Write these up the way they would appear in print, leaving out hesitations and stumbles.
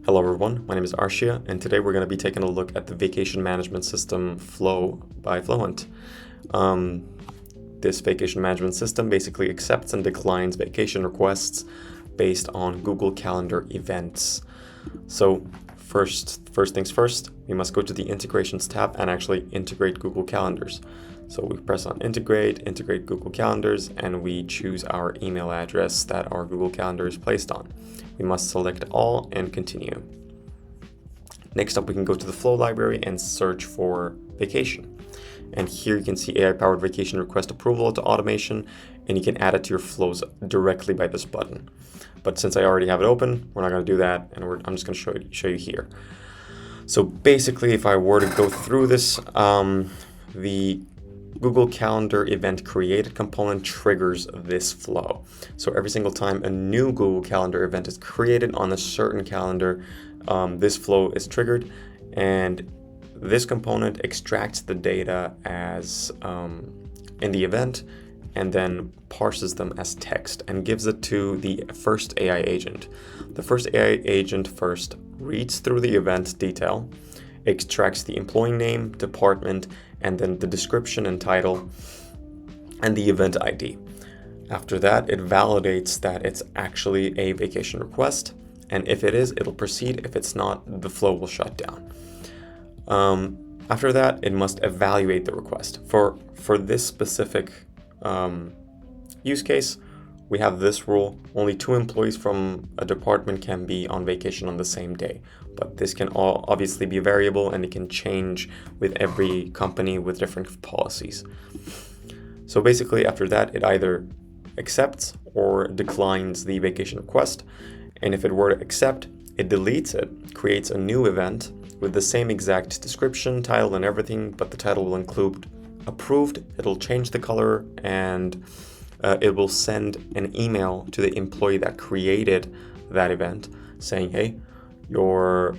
Hello everyone, my name is Arshia, and today we're going to be taking a look at the vacation management system Flow by FlowHunt. This vacation management system basically accepts and declines vacation requests based on Google Calendar events. So first things first, we must go to the Integrations tab and actually integrate Google Calendars. So we press on Integrate Google Calendars, and we choose our email address that our Google Calendar is placed on. We must select all and continue. Next up, we can go to the Flow library and search for vacation. And here you can see AI-powered vacation request approval to automation, and you can add it to your flows directly by this button. But since I already have it open, we're not going to do that, and I'm just going to show you here. So basically, if I were to go through this, the Google Calendar event created component triggers this flow. So every single time a new Google Calendar event is created on a certain calendar, this flow is triggered, and this component extracts the data as in the event and then parses them as text and gives it to the first AI agent. The first AI agent first reads through the event detail, extracts the employee name, department, and then the description and title, and the event ID. After that, it validates that it's actually a vacation request, and if it is, it'll proceed. If it's not, the flow will shut down. After that, it must evaluate the request. For this specific use case, we have this rule: only 2 employees from a department can be on vacation on the same day. But this can all obviously be variable, and it can change with every company with different policies. So basically, after that, it either accepts or declines the vacation request. And if it were to accept, it deletes it, creates a new event with the same exact description, title, and everything, but the title will include approved. It'll change the color, and it will send an email to the employee that created that event saying, hey, your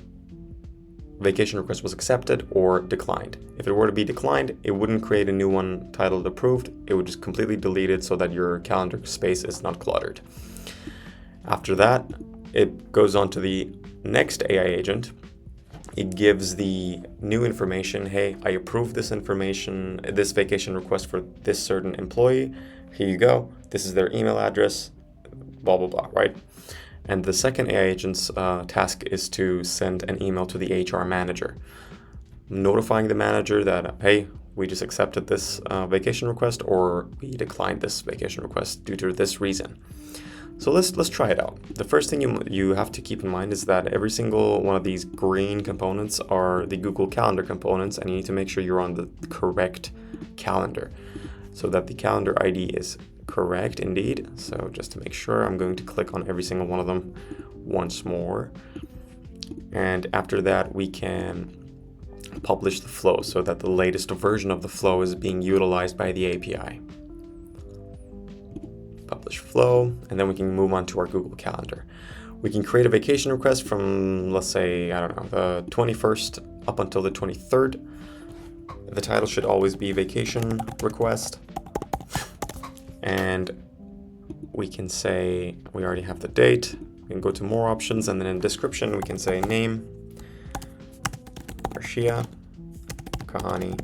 vacation request was accepted or declined. If it were to be declined, it wouldn't create a new one titled approved. It would just completely delete it so that your calendar space is not cluttered. After that, it goes on to the next AI agent. It gives the new information. Hey, I approve this information, this vacation request for this certain employee. Here you go. This is their email address, blah, blah, blah, right? And the second AI agent's task is to send an email to the HR manager, notifying the manager that, hey, we just accepted this vacation request, or we declined this vacation request due to this reason. So let's try it out. The first thing you have to keep in mind is that every single one of these green components are the Google Calendar components, and you need to make sure you're on the correct calendar so that the calendar ID is correct indeed. So just to make sure, I'm going to click on every single one of them once more. And after that, we can publish the flow so that the latest version of the flow is being utilized by the API. Publish flow, and then we can move on to our Google Calendar. We can create a vacation request from, let's say, I don't know, the 21st up until the 23rd. The title should always be vacation request. And we can say, we already have the date. We can go to more options, and then in description, we can say name, Arshia Kahani,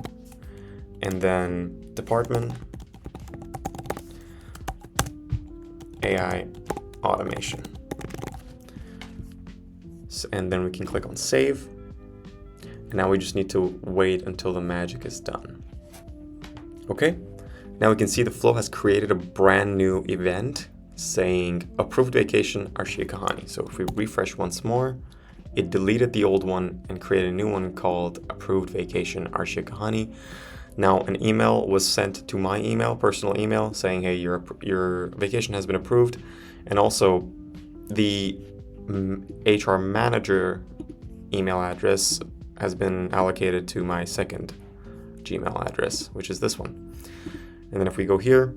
and then department, AI automation. And then we can click on save. And now we just need to wait until the magic is done. Okay. Now we can see the flow has created a brand new event saying approved vacation Arshia Kahani. So if we refresh once more, it deleted the old one and created a new one called approved vacation Arshia Kahani. Now an email was sent to my email, personal email, saying, hey, your vacation has been approved. And also the HR manager email address has been allocated to my second Gmail address, which is this one. And then if we go here,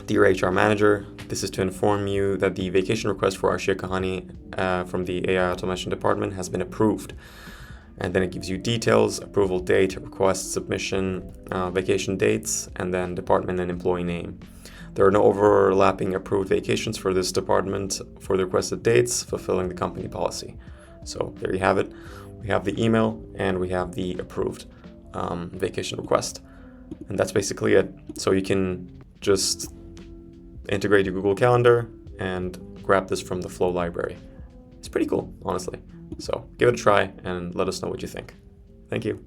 dear HR manager, this is to inform you that the vacation request for Arshia Kahani from the AI automation department has been approved. And then it gives you details, approval date, request submission, vacation dates, and then department and employee name. There are no overlapping approved vacations for this department for the requested dates, fulfilling the company policy. So there you have it. We have the email and we have the approved vacation request. And that's basically it. So you can just integrate your Google Calendar and grab this from the Flow library. It's pretty cool, honestly. So give it a try and let us know what you think. Thank you.